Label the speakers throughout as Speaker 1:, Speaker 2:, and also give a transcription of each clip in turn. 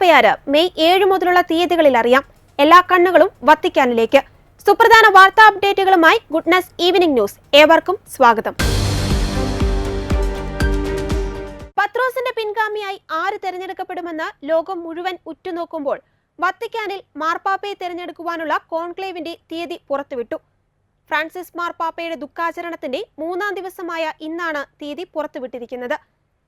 Speaker 1: മാർപ്പാപ്പയാര് May 7 മുതലുള്ള തീയതികളിൽ അറിയാം. എല്ലാ കണ്ണുകളും വത്തിക്കാനിലേക്ക്. സുപ്രധാന വാർത്താ അപ്ഡേറ്റുകളുമായി ഗുഡ്നസ് ഈവനിംഗ് ന്യൂസ്. ഏവർക്കും സ്വാഗതം. പത്രോസിന്റെ പിൻഗാമിയായി ആര് തെരഞ്ഞെടുക്കപ്പെടുമെന്ന് ലോകം മുഴുവൻ ഉറ്റുനോക്കുമ്പോൾ വത്തിക്കാനിൽ മാർപ്പാപ്പയെ തെരഞ്ഞെടുക്കുവാനുള്ള കോൺക്ലേവിന്റെ തീയതി പുറത്തുവിട്ടു. ഫ്രാൻസിസ് മാർപ്പാപ്പയുടെ ദുഃഖാചരണത്തിന്റെ 3-ാം ദിവസമായ ഇന്നാണ് തീയതി പുറത്തുവിട്ടിരിക്കുന്നത്.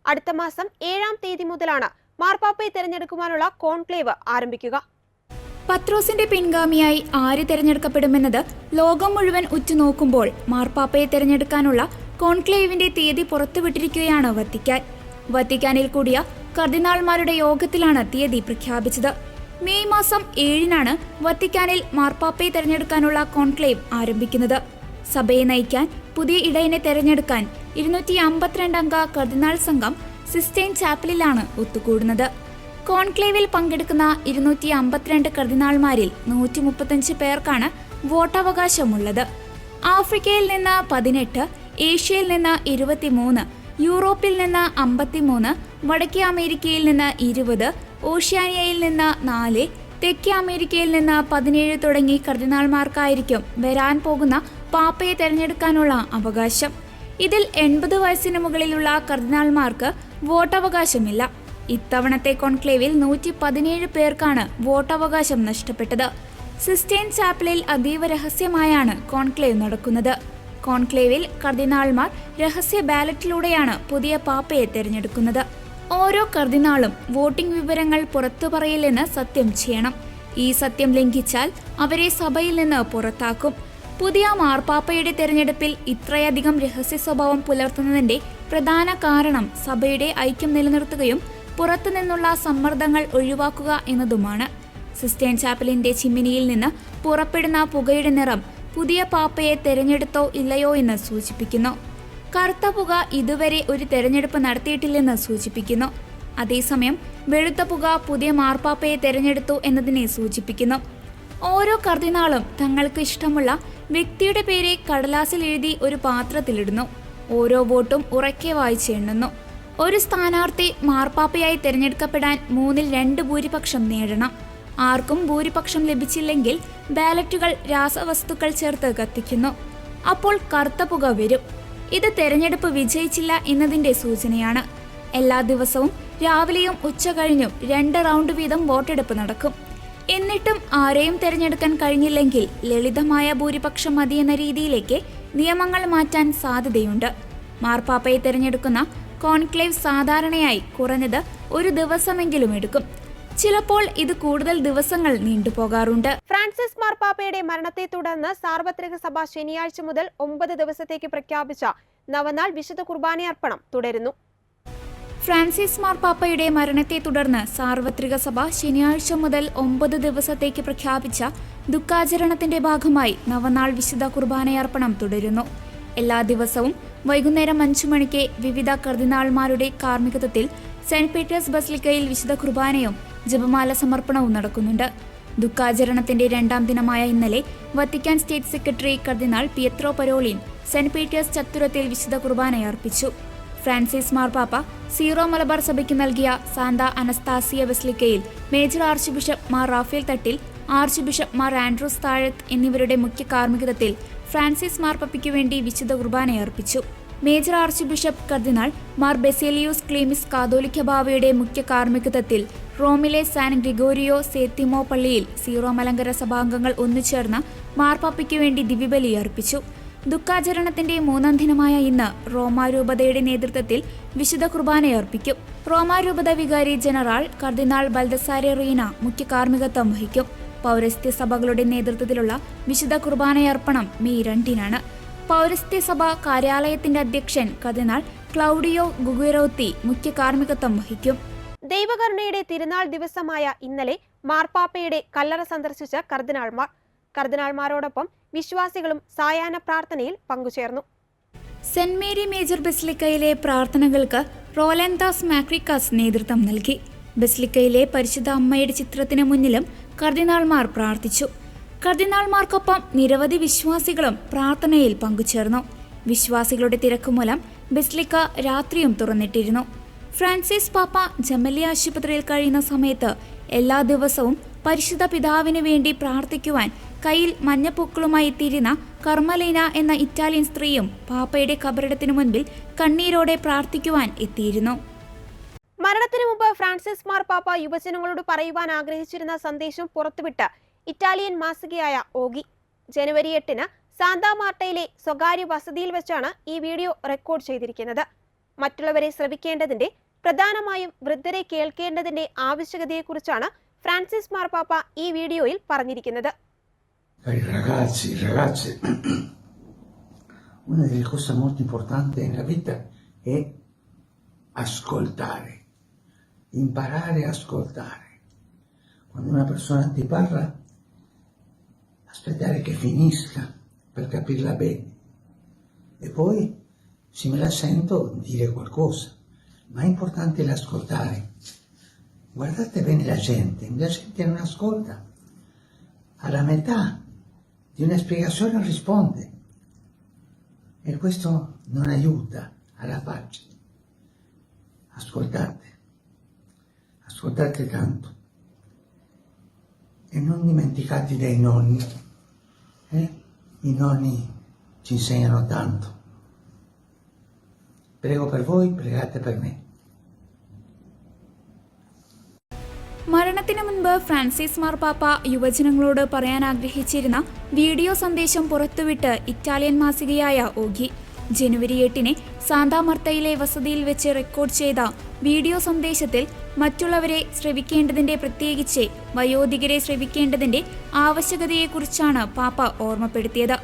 Speaker 1: അടുത്ത മാസം 7-ാം തീയതി മുതലാണ് മാർപ്പാപ്പയെ തെരഞ്ഞെടുക്കുവാനുള്ള കോൺക്ലേവ് ആരംഭിക്കുക.
Speaker 2: പത്രോസിന്റെ പിൻഗാമിയായി ആര് തെരഞ്ഞെടുക്കപ്പെടുമെന്നത് ലോകം മുഴുവൻ ഉറ്റുനോക്കുമ്പോൾ മാർപ്പാപ്പയെ തെരഞ്ഞെടുക്കാനുള്ള കോൺക്ലേവിന്റെ തീയതി പുറത്തുവിട്ടിരിക്കുകയാണ് വത്തിക്കാൻ. വത്തിക്കാനിൽ കൂടിയ കർദിനാൾമാരുടെ യോഗത്തിലാണ് തീയതി പ്രഖ്യാപിച്ചത്. മെയ് മാസം 7-നാണ് വത്തിക്കാനിൽ മാർപ്പാപ്പയെ തെരഞ്ഞെടുക്കാനുള്ള കോൺക്ലേവ് ആരംഭിക്കുന്നത്. സഭയെ നയിക്കാൻ പുതിയ ഇടയനെ തെരഞ്ഞെടുക്കാൻ 252 അംഗ കർദിനാൾ സംഘം സിസ്റ്റൈൻ ചാപ്പലിലാണ് ഒത്തുകൂടുന്നത്. കോൺക്ലേവിൽ പങ്കെടുക്കുന്ന 252 കർദിനാൾമാരിൽ 135 പേർക്കാണ് വോട്ടവകാശമുള്ളത്. ആഫ്രിക്കയിൽ നിന്ന് 18, ഏഷ്യയിൽ നിന്ന് 23, യൂറോപ്പിൽ നിന്ന് 53, വടക്കേ അമേരിക്കയിൽ നിന്ന് 20, ഓഷ്യാനിയയിൽ നിന്ന് 4, തെക്കേ അമേരിക്കയിൽ നിന്ന് 17 തുടങ്ങി കർദിനാൾമാർക്കായിരിക്കും വരാൻ പോകുന്ന പാപ്പയെ തെരഞ്ഞെടുക്കാനുള്ള അവകാശം. ഇതിൽ 80 വയസ്സിന് മുകളിലുള്ള കർദിനാൾമാർക്ക് വോട്ടവകാശമില്ല. ഇത്തവണത്തെ കോൺക്ലേവിൽ 117 പേർക്കാണ് വോട്ടവകാശം നഷ്ടപ്പെട്ടത്. സിസ്റ്റൈൻ ചാപ്പലിൽ അതീവ രഹസ്യമായാണ് കോൺക്ലേവ് നടക്കുന്നത്. കോൺക്ലേവിൽ കർദിനാൾമാർ രഹസ്യ ബാലറ്റിലൂടെയാണ് പുതിയ പാപ്പയെ തെരഞ്ഞെടുക്കുന്നത്. ഓരോ കർദിനാളും വോട്ടിംഗ് വിവരങ്ങൾ പുറത്തു പറയില്ലെന്ന് സത്യം ചെയ്യണം. ഈ സത്യം ലംഘിച്ചാൽ അവരെ സഭയിൽ നിന്ന് പുറത്താക്കും. പുതിയ മാർപ്പാപ്പയുടെ തെരഞ്ഞെടുപ്പിൽ ഇത്രയധികം രഹസ്യ സ്വഭാവം പുലർത്തുന്നതിന്റെ പ്രധാന കാരണം സഭയുടെ ഐക്യം നിലനിർത്തുകയും പുറത്തുനിന്നുള്ള സമ്മർദ്ദങ്ങൾ ഒഴിവാക്കുക എന്നതുമാണ്. സിസ്റ്റൈൻ ചാപ്പലിന്റെ ചിമ്മിനിയിൽ നിന്ന് പുറപ്പെടുന്ന പുകയുടെ നിറം പുതിയ പാപ്പയെ തെരഞ്ഞെടുത്തോ ഇല്ലയോ എന്ന് സൂചിപ്പിക്കുന്നു. കറുത്ത പുക ഇതുവരെ ഒരു തെരഞ്ഞെടുപ്പ് നടത്തിയിട്ടില്ലെന്ന് സൂചിപ്പിക്കുന്നു. അതേസമയം വെളുത്ത പുക പുതിയ മാർപ്പാപ്പയെ തെരഞ്ഞെടുത്തു എന്നതിനെ സൂചിപ്പിക്കുന്നു. ഓരോ കർദിനാളും തങ്ങൾക്ക് ഇഷ്ടമുള്ള വ്യക്തിയുടെ പേര് കടലാസിൽ എഴുതി ഒരു പാത്രത്തിലിടുന്നു. ഓരോ വോട്ടും ഉറക്കെ വായിച്ച് എണ്ണുന്നു. ഒരു സ്ഥാനാർത്ഥി മാർപ്പാപ്പയായി തെരഞ്ഞെടുക്കപ്പെടാൻ 3/2 ഭൂരിപക്ഷം നേടണം. ആർക്കും ഭൂരിപക്ഷം ലഭിച്ചില്ലെങ്കിൽ ബാലറ്റുകൾ രാസവസ്തുക്കൾ ചേർത്ത് കത്തിക്കുന്നു. അപ്പോൾ കറുത്ത പുക വരും. ഇത് തെരഞ്ഞെടുപ്പ് വിജയിച്ചില്ല എന്നതിന്റെ സൂചനയാണ്. എല്ലാ ദിവസവും രാവിലെയും ഉച്ച കഴിഞ്ഞും 2 റൗണ്ട് വീതം വോട്ടെടുപ്പ് നടക്കും. എന്നിട്ടും ആരെയും തെരഞ്ഞെടുക്കാൻ കഴിഞ്ഞില്ലെങ്കിൽ ലളിതമായ ഭൂരിപക്ഷം മതിയെന്ന രീതിയിലേക്ക് നിയമങ്ങൾ മാറ്റാൻ സാധ്യതയുണ്ട്. മാർപ്പാപ്പയെ തെരഞ്ഞെടുക്കുന്ന കോൺക്ലേവ് സാധാരണയായി കുറഞ്ഞത് 1 ദിവസമെങ്കിലും എടുക്കും. ചിലപ്പോൾ ഇത് കൂടുതൽ ദിവസങ്ങൾ നീണ്ടുപോകാറുണ്ട്.
Speaker 1: ഫ്രാൻസിസ് മാർപ്പാപ്പയുടെ മരണത്തെ തുടർന്ന് സാർവത്രിക സഭ ശനിയാഴ്ച മുതൽ 9 ദിവസത്തേക്ക് പ്രഖ്യാപിച്ച നവനാൾ വിശുദ്ധ കുർബാനയർപ്പണം തുടരുന്നു.
Speaker 2: ഫ്രാൻസിസ് മാർപ്പാപ്പയുടെ മരണത്തെ തുടർന്ന് സാർവത്രിക സഭ ശനിയാഴ്ച മുതൽ 9 ദിവസത്തേക്ക് പ്രഖ്യാപിച്ച ദുഃഖാചരണത്തിന്റെ ഭാഗമായി നവനാൾ വിശുദ്ധ കുർബാനയർപ്പണം തുടരുന്നു. എല്ലാ ദിവസവും വൈകുന്നേരം 5 മണിക്ക് വിവിധ കർദിനാൾമാരുടെ കാർമ്മികത്വത്തിൽ സെന്റ് പീറ്റേഴ്സ് ബസിലിക്കയിൽ വിശുദ്ധ കുർബാനയും ജപമാല സമർപ്പണവും നടക്കുന്നുണ്ട്. ദുഃഖാചരണത്തിന്റെ 2-ാം ദിനമായ ഇന്നലെ Vatican state secretary cardinal Pietro Parolin Saint Peter's ചത്തുരത്തിൽ വിശുദ്ധ കുർബാനയർപ്പിച്ചു. ഫ്രാൻസിസ് മാർപ്പാപ്പ സീറോ മലബാർ സഭയ്ക്ക് നൽകിയ സാന്ത അനസ്താസിയ ബസിലിക്കയിൽ major archbishop Mar Raphael Thattil, archbishop Mar Andrews Thazhath എന്നിവരുടെ മുഖ്യ കാർമ്മികത്വത്തിൽ ഫ്രാൻസിസ് മാർപ്പാപ്പയ്ക്ക് വേണ്ടി വിശുദ്ധ കുർബാനയർപ്പിച്ചു. Major archbishop cardinal Mar Baselios Cleemis Catholicos ബാവയുടെ മുഖ്യ കാർമ്മികത്വത്തിൽ റോമിലെ സാൻ ഗ്രിഗോരിയോ സേത്തിമോ പള്ളിയിൽ സീറോ മലങ്കര സഭാംഗങ്ങൾ ഒന്നുചേർന്ന് മാർപ്പാപ്പയ്ക്ക് വേണ്ടി ദിവ്യബലി അർപ്പിച്ചു. ദുഃഖാചരണത്തിന്റെ 3-ാം ദിനമായ ഇന്ന് റോമാരൂപതയുടെ നേതൃത്വത്തിൽ വിശുദ്ധ കുർബാനയർപ്പിക്കും. റോമാരൂപത വികാരി ജനറൽ കർദിനാൾ ബൽദസാരെ റീന മുഖ്യ കാർമ്മികത്വം വഹിക്കും. പൗരസ്ത്യ സഭകളുടെ നേതൃത്വത്തിലുള്ള വിശുദ്ധ കുർബാനയർപ്പണം മെയ് 2-നാണ്. പൗരസ്ത്യ സഭ കാര്യാലയത്തിന്റെ അധ്യക്ഷൻ കർദിനാൾ ക്ലൗഡിയോ ഗുഗുറോത്തി മുഖ്യ കാർമ്മികത്വം വഹിക്കും.
Speaker 1: ദൈവകരുണയുടെ തിരുനാൾ ദിവസമായ ഇന്നലെ മാർപ്പാപ്പയുടെ കല്ലറ സന്ദർശിച്ച കർദിനാൾമാരോടൊപ്പം വിശ്വാസികളും സായാഹ്ന പ്രാർത്ഥനയിൽ പങ്കുചേർന്നു.
Speaker 2: സെന്റ് മേരി മേജർ ബസിലിക്കയിലെ പ്രാർത്ഥനകൾക്ക് റോലൻദാസ് മാക്രിക്കാസ് നേതൃത്വം നൽകി. ബസിലിക്കയിലെ പരിശുദ്ധ അമ്മയുടെ ചിത്രത്തിന് മുന്നിലും കർദിനാൾമാർ പ്രാർത്ഥിച്ചു. കർദിനാൾമാർക്കൊപ്പം നിരവധി വിശ്വാസികളും പ്രാർത്ഥനയിൽ പങ്കുചേർന്നു. വിശ്വാസികളുടെ തിരക്കുമൂലം ബസിലിക്ക രാത്രിയും തുറന്നിട്ടിരുന്നു. ഫ്രാൻസിസ് പാപ്പ ജമലി ആശുപത്രിയിൽ കഴിയുന്ന സമയത്ത് എല്ലാ ദിവസവും പരിശുദ്ധ പിതാവിന് വേണ്ടി പ്രാർത്ഥിക്കുവാൻ കയ്യിൽ മഞ്ഞപ്പൂക്കളുമായി എത്തിയിരുന്ന കർമ്മലീന എന്ന ഇറ്റാലിയൻ സ്ത്രീയും പാപ്പയുടെ ഖബറിടത്തിനു മുൻപിൽ കണ്ണീരോടെ പ്രാർത്ഥിക്കുവാൻ എത്തിയിരുന്നു.
Speaker 1: മരണത്തിനു മുമ്പ് ഫ്രാൻസിസ് മാർപ്പാപ്പ യുവജനങ്ങളോട് പറയുവാൻ ആഗ്രഹിച്ചിരുന്ന സന്ദേശം പുറത്തുവിട്ട ഇറ്റാലിയൻ മാസികയായ ഓഗി ജനുവരി 8-ന് സാന്താ മാർട്ടയിലെ സ്വകാര്യ വസതിയിൽ വെച്ചാണ് ഈ വീഡിയോ റെക്കോർഡ് ചെയ്തിരിക്കുന്നത്. മറ്റുള്ളവരെ ശ്രവിക്കേണ്ടതിന്റെ, പ്രധാനമായും വൃദ്ധരെ കേൾക്കേണ്ടതിന്റെ ആവശ്യകതയെക്കുറിച്ചാണ് ഫ്രാൻസിസ് മാർപ്പാപ്പ ഈ വീഡിയോയിൽ പറഞ്ഞിരിക്കുന്നത്.
Speaker 3: Ragazzi, ragazze, una delle cose molto importanti nella vita è ascoltare, imparare a ascoltare. Quando una persona ti parla, aspettare che finisca per capirla bene e poi, se me la sento, dire qualcosa, ma è importante l'ascoltare. Guardate bene la gente non ascolta, alla metà di una spiegazione non risponde e questo non aiuta alla pace. Ascoltate tanto e non dimenticate dei nonni, i nonni ci insegnano tanto. Prego per voi, pregate per me.
Speaker 2: മരണത്തിന് മുൻപ് Francis മാർപ്പാപ്പ യുവജനങ്ങളോട് പറയാൻ ആഗ്രഹിച്ചിരുന്ന video സന്ദേശം പുറത്തുവിട്ട് Italian മാസികയായ ogee ജനുവരി 8-ന് Santa മാർട്ടയിലെ വസതിയിൽ വെച്ച് record ചെയ്ത video സന്ദേശത്തിൽ മറ്റുള്ളവരെ ശ്രവിക്കേണ്ടതിന്റെ, പ്രത്യേകിച്ച് വയോധികരെ ശ്രവിക്കേണ്ടതിന്റെ ആവശ്യകതയെക്കുറിച്ചാണ് പാപ്പ ഓർമ്മപ്പെടുത്തിയത്.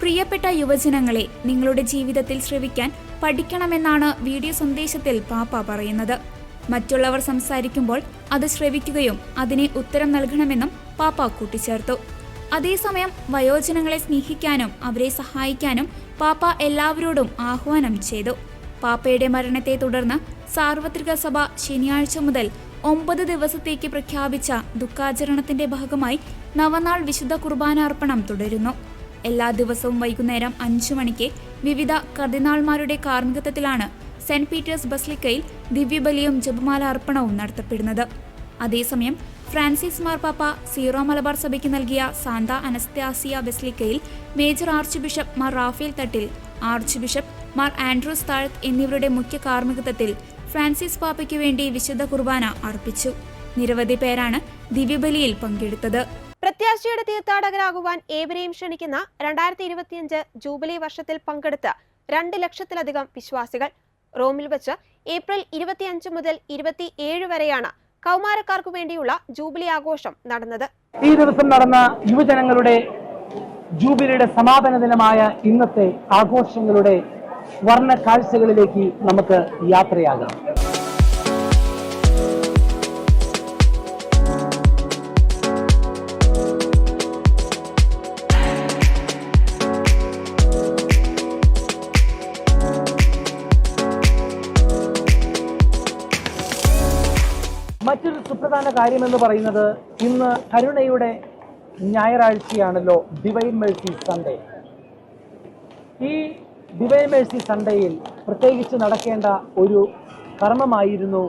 Speaker 2: പ്രിയപ്പെട്ട യുവജനങ്ങളെ, നിങ്ങളുടെ ജീവിതത്തിൽ ശ്രവിക്കാൻ പഠിക്കണമെന്നാണ് വീഡിയോ സന്ദേശത്തിൽ പാപ്പ പറയുന്നത്. മറ്റുള്ളവർ സംസാരിക്കുമ്പോൾ അത് ശ്രവിക്കുകയും അതിന് ഉത്തരം നൽകണമെന്നും പാപ്പ കൂട്ടിച്ചേർത്തു. അതേസമയം വയോജനങ്ങളെ സ്നേഹിക്കാനും അവരെ സഹായിക്കാനും പാപ്പ എല്ലാവരോടും ആഹ്വാനം ചെയ്തു. പാപ്പയുടെ മരണത്തെ തുടർന്ന് സാർവത്രിക സഭ ശനിയാഴ്ച മുതൽ 9 ദിവസത്തേക്ക് പ്രഖ്യാപിച്ച ദുഃഖാചരണത്തിന്റെ ഭാഗമായി നവനാൾ വിശുദ്ധ കുർബാന അർപ്പണം തുടരുന്നു. എല്ലാ ദിവസവും വൈകുന്നേരം 5 മണിക്ക് വിവിധ കർദിനാൾമാരുടെ കാർമ്മികത്വത്തിലാണ് സെന്റ് പീറ്റേഴ്സ് ബസിലിക്കയിൽ ദിവ്യബലിയും ജപമാല അർപ്പണവും നടത്തപ്പെടുന്നത്. അതേസമയം ഫ്രാൻസിസ് മാർപ്പാപ്പ സീറോ മലബാർ സഭയ്ക്ക് നൽകിയ സാന്താ അനസ്താസിയ ബസിലിക്കയിൽ major archbishop Mar Raphael Thattil, archbishop Mar Andrews Thazhath എന്നിവരുടെ മുഖ്യ കാർമ്മികത്വത്തിൽ ഫ്രാൻസിസ് പാപ്പയ്ക്ക് വേണ്ടി വിശുദ്ധ കുർബാന അർപ്പിച്ചു. നിരവധി പേരാണ് ദിവ്യബലിയിൽ പങ്കെടുത്തത്.
Speaker 1: പ്രത്യാശയുടെ തീർത്ഥാടകരാകുവാൻ ഏവരെയും ക്ഷണിക്കുന്ന 2025 ജൂബിലി വർഷത്തിൽ പങ്കെടുത്ത 2 ലക്ഷത്തിലധികം വിശ്വാസികൾ. റോമിൽ വെച്ച് ഏപ്രിൽ 25 മുതൽ 27 വരെയാണ് കൗമാരക്കാർക്കു വേണ്ടിയുള്ള ജൂബിലി ആഘോഷം നടന്നത്.
Speaker 4: ഈ ദിവസം നടന്ന യുവജനങ്ങളുടെ ജൂബിലിയുടെ സമാപന ദിനമായ ഇന്നത്തെ ആഘോഷങ്ങളുടെ വർണ്ണ കാഴ്ചകളിലേക്ക് നമുക്ക് യാത്രയാകാം. മറ്റൊരു സുപ്രധാന കാര്യമെന്ന് പറയുന്നത്, ഇന്ന് കരുണയുടെ ഞായറാഴ്ചയാണല്ലോ, ഡിവൈൻ മേഴ്സി സൺഡേ. ഈ ഡിവൈൻ മേഴ്സി സൺഡേയിൽ പ്രത്യേകിച്ച് നടക്കേണ്ട ഒരു കർമ്മമായിരുന്നു,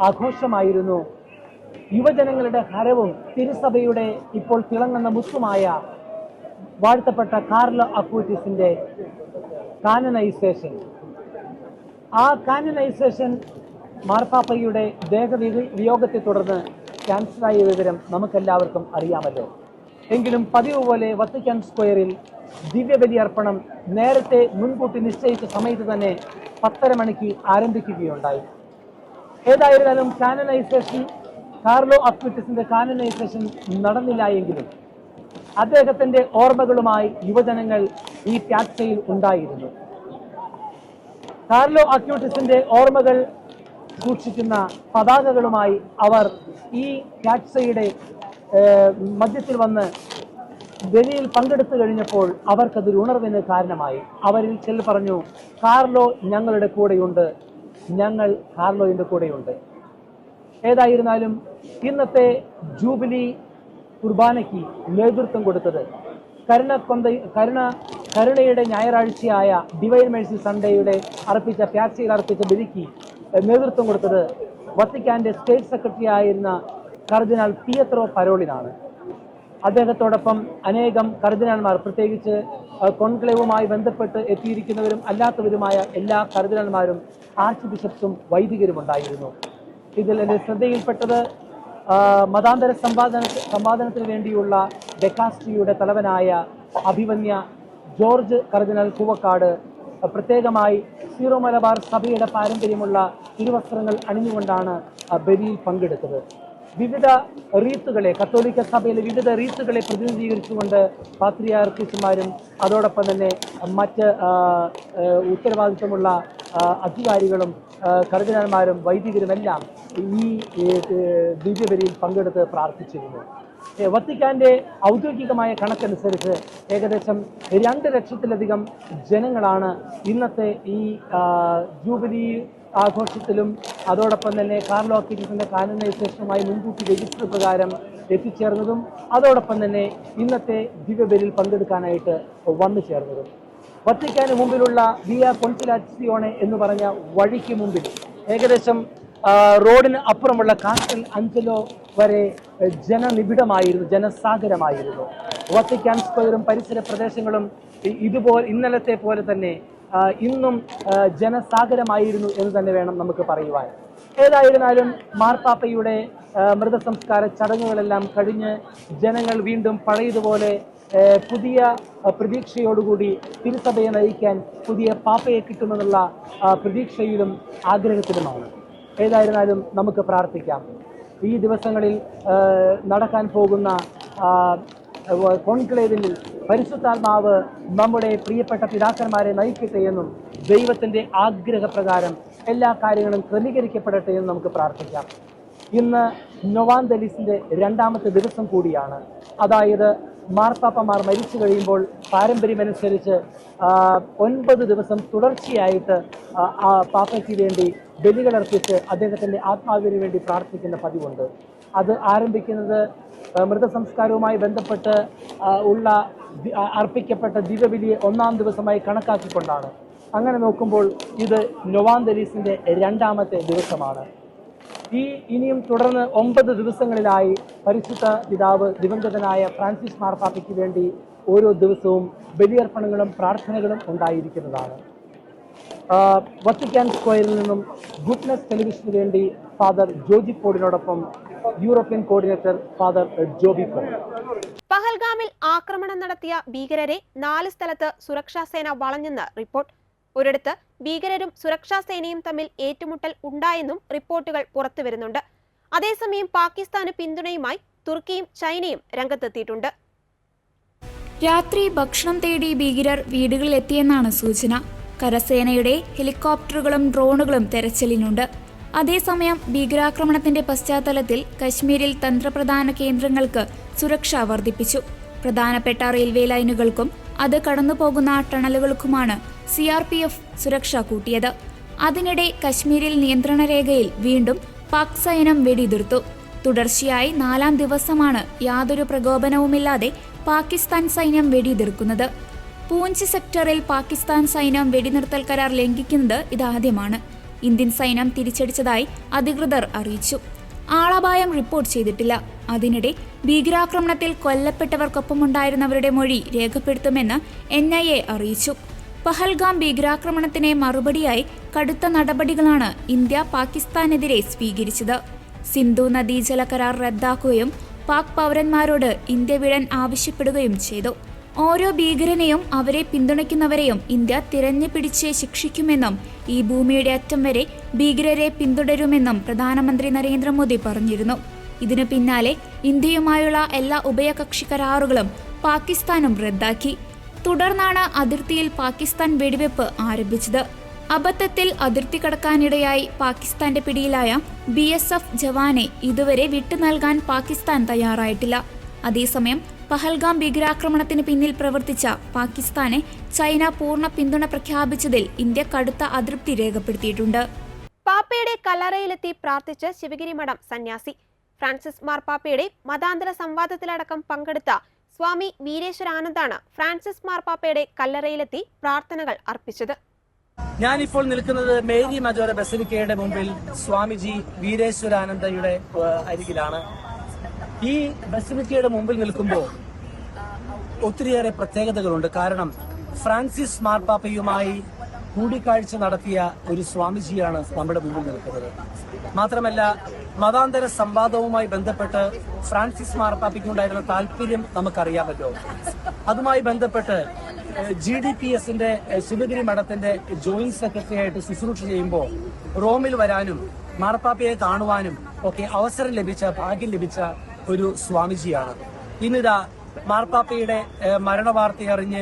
Speaker 4: ആഘോഷമായിരുന്നു യുവജനങ്ങളുടെ ഹരവും തിരുസഭയുടെ ഇപ്പോൾ തിളങ്ങുന്ന മുത്തുമായ വാഴ്ത്തപ്പെട്ട കാർലോ അക്യൂറ്റസിന്റെ കാനനൈസേഷൻ. ആ കാനനൈസേഷൻ മാർപ്പാപ്പയുടെ ദേഹവിയോഗത്തെ തുടർന്ന് ക്യാൻസറായ വിവരം നമുക്കെല്ലാവർക്കും അറിയാമല്ലോ. എങ്കിലും പതിവ് പോലെ വത്തിക്കാൻ സ്ക്വയറിൽ ദിവ്യബലി അർപ്പണം നേരത്തെ മുൻകൂട്ടി നിശ്ചയിച്ച സമയത്ത് തന്നെ 10:30 മണിക്ക് ആരംഭിക്കുകയുണ്ടായി. ഏതായിരുന്നാലും കാർലോ അക്യൂറ്റസിന്റെ കാനനൈസേഷൻ നടന്നില്ല എങ്കിലും അദ്ദേഹത്തിന്റെ ഓർമ്മകളുമായി യുവജനങ്ങൾ ഈ പ്യാസയിൽ ഉണ്ടായിരുന്നു. കാർലോ അക്യൂറ്റസിന്റെ ഓർമ്മകൾ സൂക്ഷിക്കുന്ന പതാകകളുമായി അവർ ഈ പ്യാസയുടെ മധ്യത്തിൽ വന്ന് ബലിയിൽ പങ്കെടുത്തു കഴിഞ്ഞപ്പോൾ അവർക്കതൊരു ഉണർവിന് കാരണമായി. അവരിൽ ചിലർ പറഞ്ഞു, കാർലോ ഞങ്ങളുടെ കൂടെയുണ്ട്, ഞങ്ങൾ കാർലോയുടെ കൂടെയുണ്ട്. ഏതായിരുന്നാലും ഇന്നത്തെ ജൂബിലി കുർബാനയ്ക്ക് നേതൃത്വം കൊടുത്തത്, കരുണയുടെ ഞായറാഴ്ചയായ ഡിവൈൻ മേഴ്സി സൺഡേയുടെ പ്യാസയിൽ അർപ്പിച്ച ബലിക്ക് നേതൃത്വം കൊടുത്തത് വത്തിക്കാന്റെ സ്റ്റേറ്റ് സെക്രട്ടറി ആയിരുന്ന കർദിനാൾ പിയത്രോ പരോളിനാണ്. അദ്ദേഹത്തോടൊപ്പം അനേകം കർദിനാൾമാർ, പ്രത്യേകിച്ച് കോൺക്ലേവുമായി ബന്ധപ്പെട്ട് എത്തിയിരിക്കുന്നവരും അല്ലാത്തവരുമായ എല്ലാ കർദിനാൾമാരും ആർച്ച് ബിഷപ്സും വൈദികരും ഉണ്ടായിരുന്നു. ഇതിൽ എൻ്റെ ശ്രദ്ധയിൽപ്പെട്ടത് മതാന്തര സമ്പാദനത്തിന് വേണ്ടിയുള്ള ഡെക്കാസ്ട്രിയുടെ തലവനായ അഭിവന്യ ജോർജ് കർദിനാൾ കൂവക്കാട് പ്രത്യേകമായി സീറോ മലബാർ സഭയുടെ പാരമ്പര്യമുള്ള തിരുവസ്ത്രങ്ങൾ അണിഞ്ഞുകൊണ്ടാണ് ബലിയിൽ പങ്കെടുത്തത്. വിവിധ റീത്തുകളെ, കത്തോലിക്ക സഭയിലെ വിവിധ റീത്തുകളെ പ്രതിനിധീകരിച്ചുകൊണ്ട് പാത്രിയാർക്കീസുമാരും അതോടൊപ്പം തന്നെ മറ്റ് ഉത്തരവാദിത്വമുള്ള അധികാരികളും കർദിനാൾമാരും വൈദികരുമെല്ലാം ഈ ദിവ്യബലിയിൽ പങ്കെടുത്ത് പ്രാർത്ഥിച്ചിരുന്നു. വത്തിക്കാന്റെ ഔദ്യോഗികമായ കണക്കനുസരിച്ച് ഏകദേശം 2 ലക്ഷത്തിലധികം ജനങ്ങളാണ് ഇന്നത്തെ ഈ ജൂബിലി ആഘോഷത്തിലും അതോടൊപ്പം തന്നെ കാർലോ അക്വീനാസിന്റെ കാനനൈസേഷനുമായി മുൻകൂട്ടി രജിസ്റ്റർ പ്രകാരം എത്തിച്ചേർന്നതും അതോടൊപ്പം തന്നെ ഇന്നത്തെ ദിവ്യബലിയിൽ പങ്കെടുക്കാനായിട്ട് വന്നു ചേർന്നതും. വത്തിക്കാന് മുമ്പിലുള്ള വിയ കൊൺസിലാസിയോണെ എന്ന് പറഞ്ഞ വഴിക്ക് മുമ്പിൽ ഏകദേശം റോഡിന് അപ്പുറമുള്ള കാസ്റ്റൽ അഞ്ചലോ വരെ ജനനിബിഡമായിരുന്നു, ജനസാഗരമായിരുന്നു. വത്തിക്കാൻ സ്ക്വയറും പരിസര പ്രദേശങ്ങളും ഇന്നലത്തെ പോലെ തന്നെ ഇന്നും ജനസാഗരമായിരുന്നു എന്ന് തന്നെ വേണം നമുക്ക് പറയുവാൻ. ഏതായിരുന്നാലും മാർപ്പാപ്പയുടെ മൃതസംസ്കാര ചടങ്ങുകളെല്ലാം കഴിഞ്ഞ് ജനങ്ങൾ വീണ്ടും പഴയതുപോലെ പുതിയ പ്രതീക്ഷയോടുകൂടി തിരുസഭയെ നയിക്കാൻ പുതിയ പാപ്പയെ കിട്ടുമെന്നുള്ള പ്രതീക്ഷയിലും ആഗ്രഹത്തിലുമാണ്. ഏതായിരുന്നാലും നമുക്ക് പ്രാർത്ഥിക്കാം. ഈ ദിവസങ്ങളിൽ നടക്കാൻ പോകുന്ന കോൺക്ലേവിൽ പരിശുദ്ധാത്മാവ് നമ്മുടെ പ്രിയപ്പെട്ട പിതാക്കന്മാരെ നയിക്കട്ടെ എന്നും ദൈവത്തിൻ്റെ ആഗ്രഹപ്രകാരം എല്ലാ കാര്യങ്ങളും ക്രമീകരിക്കപ്പെടട്ടെ എന്നും നമുക്ക് പ്രാർത്ഥിക്കാം. ഇന്ന് നൊവാന്തലിസിൻ്റെ 2ാമത്തെ ദിവസം കൂടിയാണ്. അതായത് മാർപ്പാപ്പമാർ മരിച്ചു കഴിയുമ്പോൾ പാരമ്പര്യമനുസരിച്ച് 9 ദിവസം തുടർച്ചയായിട്ട് പാപ്പയ്ക്ക് വേണ്ടി ബലികളർപ്പിച്ച് അദ്ദേഹത്തിൻ്റെ ആത്മാവിന് വേണ്ടി പ്രാർത്ഥിക്കുന്ന പതിവുണ്ട്. അത് ആരംഭിക്കുന്നത് മൃതസംസ്കാരവുമായി ബന്ധപ്പെട്ട് അർപ്പിക്കപ്പെട്ട ദിവ്യബലി 1-ാം ദിവസമായി കണക്കാക്കിക്കൊണ്ടാണ്. അങ്ങനെ നോക്കുമ്പോൾ ഇത് നൊവാന്തലീസിൻ്റെ 2ാമത്തെ ദിവസമാണ്. ഇനിയും തുടർന്ന് 9 ദിവസങ്ങളിലായി പരിശുദ്ധ പിതാവ് ദിവംഗതനായ ഫ്രാൻസിസ് മാർപ്പാപ്പയ്ക്ക് വേണ്ടി ഓരോ ദിവസവും ബലിയർപ്പണങ്ങളും പ്രാർത്ഥനകളും ഉണ്ടായിരിക്കുന്നതാണ്. വത്തിക്കാൻ സ്ക്വയറിൽ നിന്നും ഗുഡ്നസ് ടെലിവിഷന് വേണ്ടി ഫാദർ ജോജി പോഡിനോടൊപ്പം European coordinator father Joby Paul.
Speaker 1: പഹൽഗാമിൽ ആക്രമണം നടത്തിയ ഭീകരരെ 4 സ്ഥലത്ത് സുരക്ഷാ സേന വളഞ്ഞെന്ന് റിപ്പോർട്ട്. ഒരിടത്ത് ഭീകരരും സുരക്ഷാ സേനയും തമ്മിൽ ഏറ്റുമുട്ടൽ ഉണ്ടായെന്നും റിപ്പോർട്ടുകൾ പുറത്തുവരുന്നുണ്ട്. അതേസമയം പാകിസ്ഥാന് പിന്തുണയുമായി തുർക്കിയും ചൈനയും രംഗത്തെത്തിയിട്ടുണ്ട്.
Speaker 2: രാത്രി ഭക്ഷണം തേടി ഭീകരർ വീടുകളിലെത്തിയെന്നാണ് സൂചന. കരസേനയുടെ ഹെലികോപ്റ്ററുകളും ഡ്രോണുകളും തെരച്ചിലിനുണ്ട്. അതേസമയം ഭീകരാക്രമണത്തിന്റെ പശ്ചാത്തലത്തിൽ കശ്മീരിൽ തന്ത്രപ്രധാന കേന്ദ്രങ്ങൾക്ക് സുരക്ഷ വർദ്ധിപ്പിച്ചു. പ്രധാനപ്പെട്ട റെയിൽവേ ലൈനുകൾക്കും അത് കടന്നുപോകുന്ന ടണലുകൾക്കുമാണ് CRPF സുരക്ഷ കൂട്ടിയത്. അതിനിടെ കശ്മീരിൽ നിയന്ത്രണ രേഖയിൽ വീണ്ടും പാക് സൈന്യം വെടിയുതിർത്തു. തുടർച്ചയായി 4ാം ദിവസമാണ് യാതൊരു പ്രകോപനവുമില്ലാതെ പാകിസ്ഥാൻ സൈന്യം വെടിയുതിർക്കുന്നത്. പൂഞ്ച് സെക്ടറിൽ പാകിസ്ഥാൻ സൈന്യം വെടിനിർത്തൽ കരാർ ലംഘിക്കുന്നത് ഇതാദ്യമാണ്. ഇന്ത്യൻ സൈന്യം തിരിച്ചടിച്ചതായി അധികൃതർ അറിയിച്ചു. ആളപായം റിപ്പോർട്ട് ചെയ്തിട്ടില്ല. അതിനിടെ ഭീകരാക്രമണത്തിൽ കൊല്ലപ്പെട്ടവർക്കൊപ്പമുണ്ടായിരുന്നവരുടെ മൊഴി രേഖപ്പെടുത്തുമെന്ന് NIA അറിയിച്ചു. പഹൽഗാം ഭീകരാക്രമണത്തിന് മറുപടിയായി കടുത്ത നടപടികളാണ് ഇന്ത്യ പാകിസ്ഥാനെതിരെ സ്വീകരിച്ചത്. സിന്ധു നദീജല കരാർ റദ്ദാക്കുകയും പാക് പൗരന്മാരോട് ഇന്ത്യ വിടാൻ ആവശ്യപ്പെടുകയും ചെയ്തു. ഓരോ ഭീകരനെയും അവരെ പിന്തുണയ്ക്കുന്നവരെയും ഇന്ത്യ തിരഞ്ഞു പിടിച്ച് ശിക്ഷിക്കുമെന്നും ഈ ഭൂമിയുടെ അറ്റം വരെ ഭീകരരെ പിന്തുടരുമെന്നും പ്രധാനമന്ത്രി നരേന്ദ്രമോദി പറഞ്ഞിരുന്നു. ഇതിനു പിന്നാലെ ഇന്ത്യയുമായുള്ള എല്ലാ ഉഭയകക്ഷി കരാറുകളും പാകിസ്ഥാനും റദ്ദാക്കി. തുടർന്നാണ് അതിർത്തിയിൽ പാകിസ്ഥാൻ വെടിവെപ്പ് ആരംഭിച്ചത്. അബദ്ധത്തിൽ അതിർത്തി കടക്കാനിടയായി പാകിസ്ഥാന്റെ പിടിയിലായ BSF ജവാനെ ഇതുവരെ വിട്ടു നൽകാൻ പാകിസ്ഥാൻ തയ്യാറായിട്ടില്ല. അതേസമയം പഹൽഗാം ഭീകരാക്രമണത്തിന് പിന്നിൽ പ്രവർത്തിച്ച പാകിസ്ഥാനെ ചൈന പൂർണ്ണ പിന്തുണ പ്രഖ്യാപിച്ചതിൽ ഇന്ത്യ കടുത്ത അതൃപ്തി രേഖപ്പെടുത്തിയിട്ടുണ്ട്.
Speaker 1: പാപ്പയുടെ കല്ലറയിലെത്തി പ്രാർത്ഥിച്ച് ശിവഗിരി മഠം സന്യാസി. ഫ്രാൻസിസ് മാർപ്പാപ്പയുടെ മതാന്തര സംവാദത്തിലടക്കം പങ്കെടുത്ത സ്വാമി വീരേശ്വരാനന്ദാണ് ഫ്രാൻസിസ് മാർപ്പാപ്പയുടെ കല്ലറയിലെത്തി പ്രാർത്ഥനകൾ അർപ്പിച്ചത്.
Speaker 4: ഞാനിപ്പോൾ നിൽക്കുന്നത് മേരി മജോര ബസലിക്കയുടെ മുമ്പിൽ സ്വാമിജി വീരേശ്വരാനന്ദയുടെ അരികിലാണ്. ഈ ബസിലിക്കയുടെ മുമ്പിൽ നിൽക്കുമ്പോൾ ഒത്തിരിയേറെ പ്രത്യേകതകളുണ്ട്. കാരണം ഫ്രാൻസിസ് മാർപ്പാപ്പയുമായി കൂടിക്കാഴ്ച നടത്തിയ ഒരു സ്വാമിജിയാണ് നമ്മുടെ മുമ്പിൽ നിൽക്കുന്നത്. മാത്രമല്ല, മതാന്തര സംവാദവുമായി ബന്ധപ്പെട്ട് ഫ്രാൻസിസ് മാർപ്പാപ്പയ്ക്കുണ്ടായിരുന്ന താല്പര്യം നമുക്കറിയാമല്ലോ. അതുമായി ബന്ധപ്പെട്ട് GDPSന്റെ ശിവഗിരി മഠത്തിന്റെ ജോയിന്റ് സെക്രട്ടറി ആയിട്ട് ശുശ്രൂഷ ചെയ്യുമ്പോൾ റോമിൽ വരാനും മാർപ്പാപ്പയെ കാണുവാനും ഒക്കെ ഭാഗ്യം ലഭിച്ച ഒരു സ്വാമിജിയാണ്. ഇന്നിതാ മാർപ്പാപ്പയുടെ മരണവാർത്ത അറിഞ്ഞ്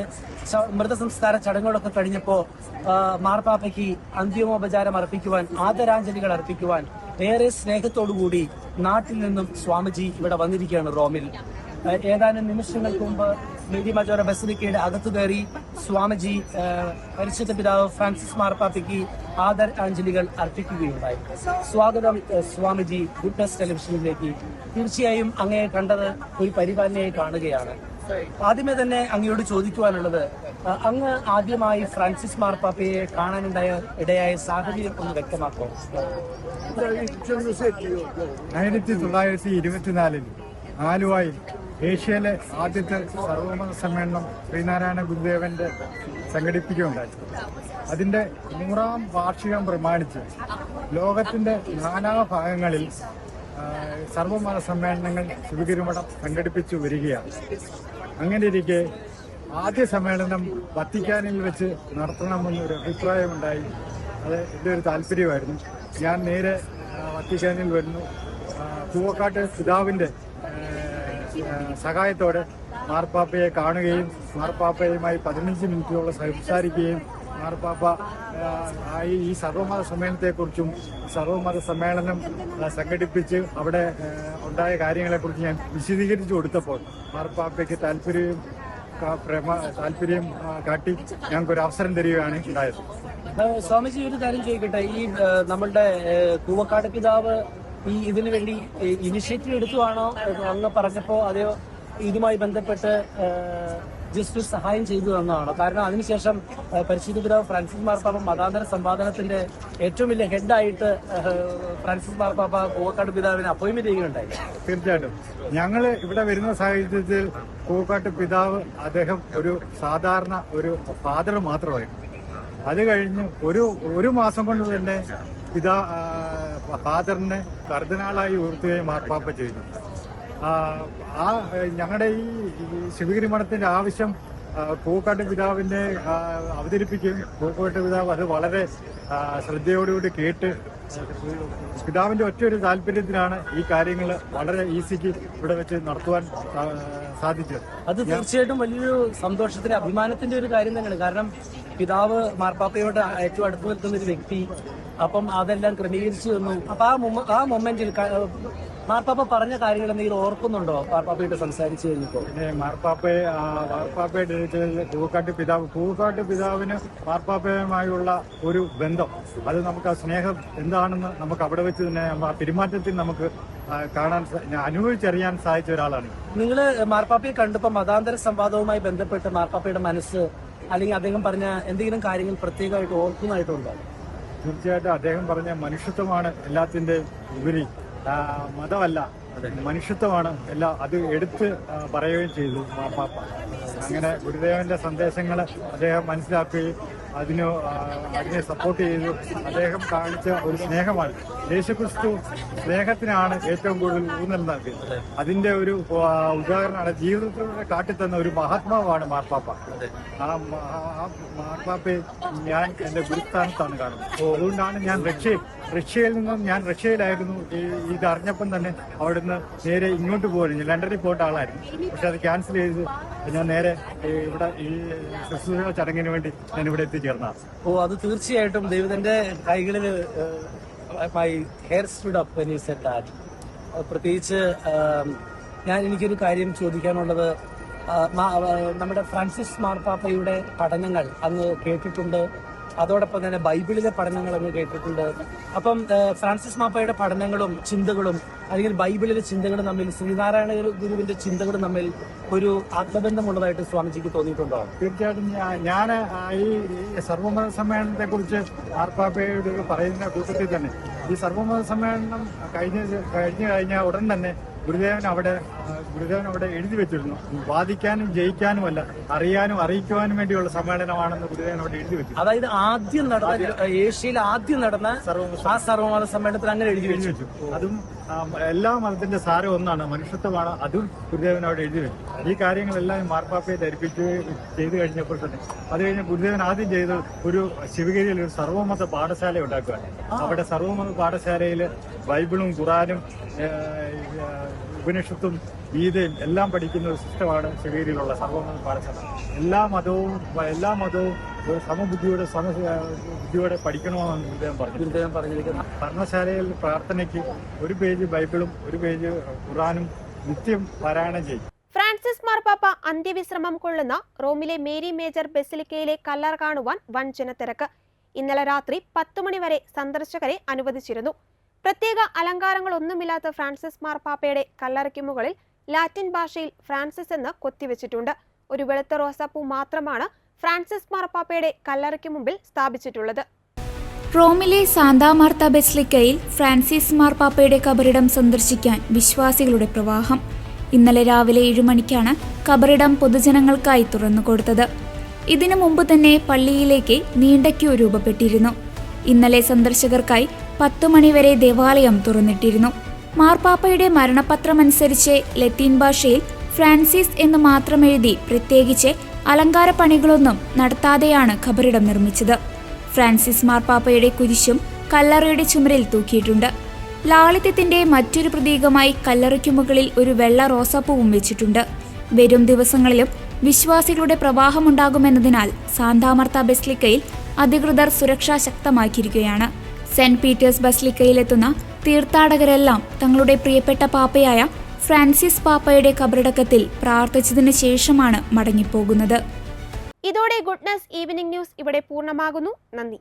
Speaker 4: മൃതസംസ്കാര ചടങ്ങുകളൊക്കെ കഴിഞ്ഞപ്പോ മാർപ്പാപ്പയ്ക്ക് അന്തിമോപചാരം അർപ്പിക്കുവാൻ, ആദരാഞ്ജലികൾ അർപ്പിക്കുവാൻ ഏറെ സ്നേഹത്തോടുകൂടി നാട്ടിൽ നിന്നും സ്വാമിജി ഇവിടെ വന്നിരിക്കുകയാണ് റോമിൽ. ഏതാനും നിമിഷങ്ങൾക്ക് മുമ്പ് മേരി മജോറ ബസിലിക്കയുടെ അകത്തു കയറി സ്വാമിജി പരിശുദ്ധ പിതാവ് ഫ്രാൻസിസ് മാർപ്പാപ്പയ്ക്ക് ആദരാഞ്ജലികൾ അർപ്പിക്കുകയുണ്ടായി. സ്വാഗതം സ്വാമിജി ഗുഡ്നസ് ടെലിവിഷനിലേക്ക്. തീർച്ചയായും അങ്ങയെ കണ്ടത് ഒരു പരിപാലനയായി കാണുകയാണ്. ആദ്യമേ തന്നെ അങ്ങയോട് ചോദിക്കുവാനുള്ളത്, അങ്ങ് ആദ്യമായി ഫ്രാൻസിസ് മാർപ്പാപ്പയെ കാണാനിടയായ സാഹചര്യം ഒന്ന് വ്യക്തമാക്കോ?
Speaker 5: 1924 ആലുവായിൽ ഏഷ്യയിലെ ആദ്യത്തെ സർവമത സമ്മേളനം ശ്രീനാരായണ ഗുരുദേവന്റെ സംഘടിപ്പിക്കുകയുണ്ടായി. അതിന്റെ 100ാം വാർഷികം പ്രമാണിച്ച് ലോകത്തിന്റെ നാനാഭാഗങ്ങളിൽ സർവമത സമ്മേളനങ്ങൾ ശിവഗിരിമഠം സംഘടിപ്പിച്ചു വരികയാണ്. അങ്ങനെയിരിക്കെ ആദ്യ സമ്മേളനം വത്തിക്കാനിൽ വെച്ച് നടത്തണമെന്നൊരു അഭിപ്രായമുണ്ടായി. അത് എൻ്റെ ഒരു താല്പര്യമായിരുന്നു. ഞാൻ നേരെ വത്തിക്കാനിൽ വരുന്നു. കൂവക്കാട്ട് പിതാവിൻ്റെ സഹായത്തോടെ മാർപ്പാപ്പയെ കാണുകയും മാർപ്പാപ്പയുമായി 15 മിനിറ്റോളം സംസാരിക്കുകയും മാർപ്പാപ്പ ഈ സർവമത സമ്മേളനത്തെക്കുറിച്ചും സർവമത സമ്മേളനം സംഘടിപ്പിച്ച് അവിടെ ഉണ്ടായ കാര്യങ്ങളെക്കുറിച്ച് ഞാൻ വിശദീകരിച്ചു കൊടുത്തപ്പോൾ മാർപ്പാപ്പയ്ക്ക് താല്പര്യം കാട്ടി ഞങ്ങൾക്കൊരു അവസരം തരികയാണ് ഉണ്ടായത്.
Speaker 4: സ്വാമിജി, ഒരു കാര്യം ചോദിക്കട്ടെ, ഈ നമ്മളുടെ കൂവക്കാട് പിതാവ് ഇതിനു വേണ്ടി ഇനിഷ്യേറ്റീവ് എടുത്തുവാണോ അങ്ങ് പറഞ്ഞപ്പോ, അതെയോ ഇതുമായി ബന്ധപ്പെട്ട് ജസ്റ്റ് സഹായം ചെയ്തു തന്നതാണോ? കാരണം അതിനുശേഷം പരിശുദ്ധ പിതാവ് ഫ്രാൻസിസ് മാർപ്പാപ്പ മതാന്തര സംവാദനത്തിന്റെ ഏറ്റവും വലിയ ഹെഡായിട്ട് ഫ്രാൻസിസ് മാർപ്പാപ്പ കൂവക്കാട് പിതാവിനെ അപ്പോയിന്റ്മെന്റ് ചെയ്യുകയുണ്ടായി.
Speaker 5: തീർച്ചയായിട്ടും ഞങ്ങൾ ഇവിടെ വരുന്ന സാഹചര്യത്തിൽ കൂവക്കാട്ട് പിതാവ് അദ്ദേഹം ഒരു സാധാരണ ഒരു ഫാദർ മാത്രമായിരുന്നു. അത് കഴിഞ്ഞ് ഒരു മാസം കൊണ്ട് തന്നെ ഫാദറിനെ കർദിനാളായി ഉയർത്തുകയും മാർപ്പാപ്പ ചെയ്തു. ഞങ്ങളുടെ ഈ ശിവഗിരി മഠത്തിന്റെ ആവശ്യം കൂവക്കാട്ട് പിതാവിനെ അവതരിപ്പിക്കുകയും കൂവക്കാട്ട് പിതാവ് അത് വളരെ ശ്രദ്ധയോടുകൂടി കേട്ട് പിതാവിന്റെ ഒറ്റയൊരു താല്പര്യത്തിലാണ് ഈ കാര്യങ്ങൾ വളരെ ഈസിക്ക് ഇവിടെ വെച്ച് നടത്തുവാൻ സാധിച്ചത്.
Speaker 4: അത് തീർച്ചയായിട്ടും വലിയൊരു സന്തോഷത്തിന്റെ അഭിമാനത്തിന്റെ ഒരു കാര്യം തന്നെയാണ്. കാരണം പിതാവ് മാർപ്പാപ്പയോട് ഏറ്റവും അടുത്ത് നിൽക്കുന്ന ഒരു വ്യക്തി, അപ്പം അതെല്ലാം ക്രമീകരിച്ചു തന്നു. അപ്പൊ ആ മൊമെന്റിൽ മാർപ്പാപ്പ പറഞ്ഞ കാര്യങ്ങൾ എന്തെങ്കിലും ഓർക്കുന്നുണ്ടോ മാർപ്പാപ്പയോട് സംസാരിച്ചു കഴിഞ്ഞപ്പോ?
Speaker 5: മാർപ്പാപ്പയുടെ കൂവക്കാട്ട് പിതാവിന് മാർപ്പാപ്പയുമായുള്ള ഒരു ബന്ധം, അത് നമുക്ക് ആ സ്നേഹം എന്താണെന്ന് നമുക്ക് അവിടെ വെച്ച് തന്നെ ആ പെരുമാറ്റത്തിൽ നമുക്ക് കാണാൻ അനുഭവിച്ചറിയാൻ സാധിച്ച ഒരാളാണ്.
Speaker 4: നിങ്ങള് മാർപ്പാപ്പയെ കണ്ടപ്പോ മതാന്തര സംവാദവുമായി ബന്ധപ്പെട്ട് മാർപ്പാപ്പയുടെ മനസ്സ് അല്ലെങ്കിൽ അദ്ദേഹം പറഞ്ഞ എന്തെങ്കിലും കാര്യങ്ങൾ പ്രത്യേകമായിട്ട് ഓർക്കുന്നതായിട്ടുണ്ടോ?
Speaker 5: തീർച്ചയായിട്ടും അദ്ദേഹം പറഞ്ഞ മനുഷ്യത്വമാണ് എല്ലാത്തിന്റെയും ഉപരി, മതമല്ല, മനുഷ്യത്വമാണ് എല്ലാം. അത് എടുത്ത് പറയുകയും ചെയ്തു മാർപ്പാപ്പ. അങ്ങനെ ഗുരുദേവന്റെ സന്ദേശങ്ങൾ അദ്ദേഹം മനസ്സിലാക്കുകയും അതിനെ സപ്പോർട്ട് ചെയ്തു. അദ്ദേഹം കാണിച്ച ഒരു സ്നേഹമാണ്. യേശുക്രിസ്തു സ്നേഹത്തിനാണ് ഏറ്റവും കൂടുതൽ ഊന്നൽ നൽകിയത്. അതിന്റെ ഒരു ഉദാഹരണമാണ് ജീവിതത്തിലൂടെ കാട്ടിത്തന്ന ഒരു മഹാത്മാവാണ് മാർപ്പാപ്പ. ആ മാർപ്പാപ്പയെ ഞാൻ എന്റെ ഗുരുസ്ഥാനത്താണ് കാണുന്നത്. അതുകൊണ്ടാണ് ഞാൻ റഷ്യയിലായിരുന്നു ഇത് അറിഞ്ഞപ്പം തന്നെ അവിടുന്ന് നേരെ ഇങ്ങോട്ട് പോയിരുന്നു. ലണ്ടനിൽ പോയിട്ട് ആളായിരുന്നു, പക്ഷെ അത് ക്യാൻസൽ ചെയ്ത് ഞാൻ നേരെ ഇവിടെ ഈ ശുശ്രൂഷ ചടങ്ങിന് വേണ്ടി ഞാൻ ഇവിടെ എത്തിച്ചേർന്നതാണ്.
Speaker 4: അത് തീർച്ചയായിട്ടും ദൈവത്തിന്റെ കൈകളിൽ പ്രത്യേകിച്ച് എനിക്കൊരു കാര്യം ചോദിക്കാനുള്ളത്, നമ്മുടെ ഫ്രാൻസിസ് മാർപ്പാപ്പയുടെ പഠനങ്ങൾ അങ്ങ് കേട്ടിട്ടുണ്ട്, അതോടൊപ്പം തന്നെ ബൈബിളിലെ പഠനങ്ങൾ അങ്ങ് കേട്ടിട്ടുണ്ട്. അപ്പം ഫ്രാൻസിസ് മാർപ്പാപ്പയുടെ പഠനങ്ങളും ചിന്തകളും അല്ലെങ്കിൽ ബൈബിളിലെ ചിന്തകളും തമ്മിൽ, ശ്രീനാരായണ ഗുരുവിന്റെ ചിന്തകളും തമ്മിൽ ഒരു ആത്മബന്ധമുള്ളതായിട്ട് സ്വാമിജിക്ക് തോന്നിയിട്ടുണ്ടോ?
Speaker 5: തീർച്ചയായിട്ടും ഞാൻ ഈ സർവമത സമ്മേളനത്തെ കുറിച്ച് മാർപ്പാപ്പയോട് പറയുന്ന കൂട്ടത്തിൽ തന്നെ ഈ സർവമത സമ്മേളനം കഴിഞ്ഞ ഉടൻ തന്നെ ഗുരുദേവൻ അവിടെ എഴുതി വെച്ചിരുന്നു. വാദിക്കാനും ജയിക്കാനുമല്ല, അറിയാനും അറിയിക്കുവാനും വേണ്ടിയുള്ള സമ്മേളനമാണെന്ന് ഗുരുദേവൻ അവിടെ എഴുതി വെച്ചു.
Speaker 4: അതായത് ആദ്യം നടന്ന ഏഷ്യയിൽ ആദ്യം നടന്ന ആ സർവ്വമത സമ്മേളനത്തിൽ അങ്ങനെ എഴുതി വെച്ചു.
Speaker 5: അതും എല്ലാ മതത്തിന്റെ സാരം ഒന്നാണ്, മനുഷ്യത്വമാണ്. അതും ഗുരുദേവൻ അവിടെ എഴുതി വെച്ചു. ഈ കാര്യങ്ങളെല്ലാം മാർപ്പാപ്പയെ ധരിപ്പിച്ച് ചെയ്തു കഴിഞ്ഞപ്പോൾ തന്നെ അത് കഴിഞ്ഞ് ഗുരുദേവൻ ആദ്യം ചെയ്ത് ഒരു ശിവഗിരിയിൽ ഒരു സർവ്വമത പാഠശാല ഉണ്ടാക്കുകയാണ്. അവിടെ സർവ്വമത പാഠശാലയിൽ ബൈബിളും ഖുറാനും ഉപനിഷത്തും ഗീതയും എല്ലാം പഠിക്കുന്ന ഒരു സിസ്റ്റമാണ് ശിവഗിരിയിലുള്ള സർവ്വമത പാഠശാല. എല്ലാ മതവും സമബുദ്ധിയോടെ പഠിക്കണമെന്നാണ് ഗുരുദേവൻ പറഞ്ഞിരിക്കുന്നത്. ഭരണശാലയിൽ പ്രാർത്ഥനയ്ക്ക് ഒരു പേജ് ബൈബിളും ഒരു പേജ് ഖുറാനും നിത്യം പാരായണം ചെയ്യും.
Speaker 1: ഫ്രാൻസിസ് മാർപ്പാപ്പ അന്ത്യവിശ്രമം കൊള്ളുന്ന റോമിലെ മേരി മേജർ ബസിലിക്കയിലെ കല്ലറ കാണുവാൻ വൻ ജനത്തിരക്ക്. ഇന്നലെ രാത്രി 10 മണി വരെ സന്ദർശകരെ അനുവദിച്ചിരുന്നു. പ്രത്യേക അലങ്കാരങ്ങളൊന്നുമില്ലാത്ത ഫ്രാൻസിസ് മാർപ്പാപ്പയുടെ കല്ലറയ്ക്ക് മുകളിൽ ലാറ്റിൻ ഭാഷയിൽ ഫ്രാൻസിസ് എന്ന് കൊത്തിവെച്ചിട്ടുണ്ട്. ഒരു വെളുത്ത റോസാപ്പൂ മാത്രമാണ് ഫ്രാൻസിസ് മാർപ്പാപ്പയുടെ കല്ലറയ്ക്ക് മുമ്പിൽ സ്ഥാപിച്ചിട്ടുള്ളത്.
Speaker 2: റോമിലെ സാന്താ മാർത്ത ബസിലിക്കയിൽ ഫ്രാൻസിസ് മാർപ്പാപ്പയുടെ കബറിടം സന്ദർശിക്കാൻ വിശ്വാസികളുടെ പ്രവാഹം. ഇന്നലെ രാവിലെ 7 മണിക്കാണ് കബറിടം പൊതുജനങ്ങൾക്കായി തുറന്നുകൊടുത്തത്. ഇതിനു മുമ്പ് തന്നെ പള്ളിയിലേക്ക് നീണ്ട ക്യൂ രൂപപ്പെട്ടിരുന്നു. ഇന്നലെ സന്ദർശകർക്കായി 10 മണിവരെ ദേവാലയം തുറന്നിട്ടിരുന്നു. മാർപ്പാപ്പയുടെ മരണപത്രമനുസരിച്ച് ലത്തീൻ ഭാഷയിൽ ഫ്രാൻസിസ് എന്ന് മാത്രം എഴുതി പ്രത്യേകിച്ച് അലങ്കാര പണികളൊന്നും നടത്താതെയാണ് ഖബറിടം നിർമ്മിച്ചത്. ഫ്രാൻസിസ് മാർപ്പാപ്പയുടെ കുരിശും കല്ലറയുടെ ചുമരിൽ തൂക്കിയിട്ടുണ്ട്. ലാളിത്യത്തിന്റെ മറ്റൊരു പ്രതീകമായി കല്ലറയ്ക്കു മുകളിൽ ഒരു വെള്ള റോസാപ്പൂവും വെച്ചിട്ടുണ്ട്. വരും ദിവസങ്ങളിലും വിശ്വാസികളുടെ പ്രവാഹമുണ്ടാകുമെന്നതിനാൽ സാന്താ മാർത്ത ബസിലിക്കയിൽ അധികൃതർ സുരക്ഷ ശക്തമാക്കിയിരിക്കുകയാണ്. സെന്റ് പീറ്റേഴ്സ് ബസിലിക്കയിലെത്തുന്ന തീർത്ഥാടകരെല്ലാം തങ്ങളുടെ പ്രിയപ്പെട്ട പാപ്പയായ ഫ്രാൻസിസ് പാപ്പയുടെ കബറടക്കത്തിൽ പ്രാർത്ഥിച്ചതിന് ശേഷമാണ് മടങ്ങിപ്പോകുന്നത്.
Speaker 1: ഇതോടെ ഗുഡ്നസ് ഈവനിംഗ് ന്യൂസ് ഇവിടെ പൂർണ്ണമാകുന്നു. നന്ദി.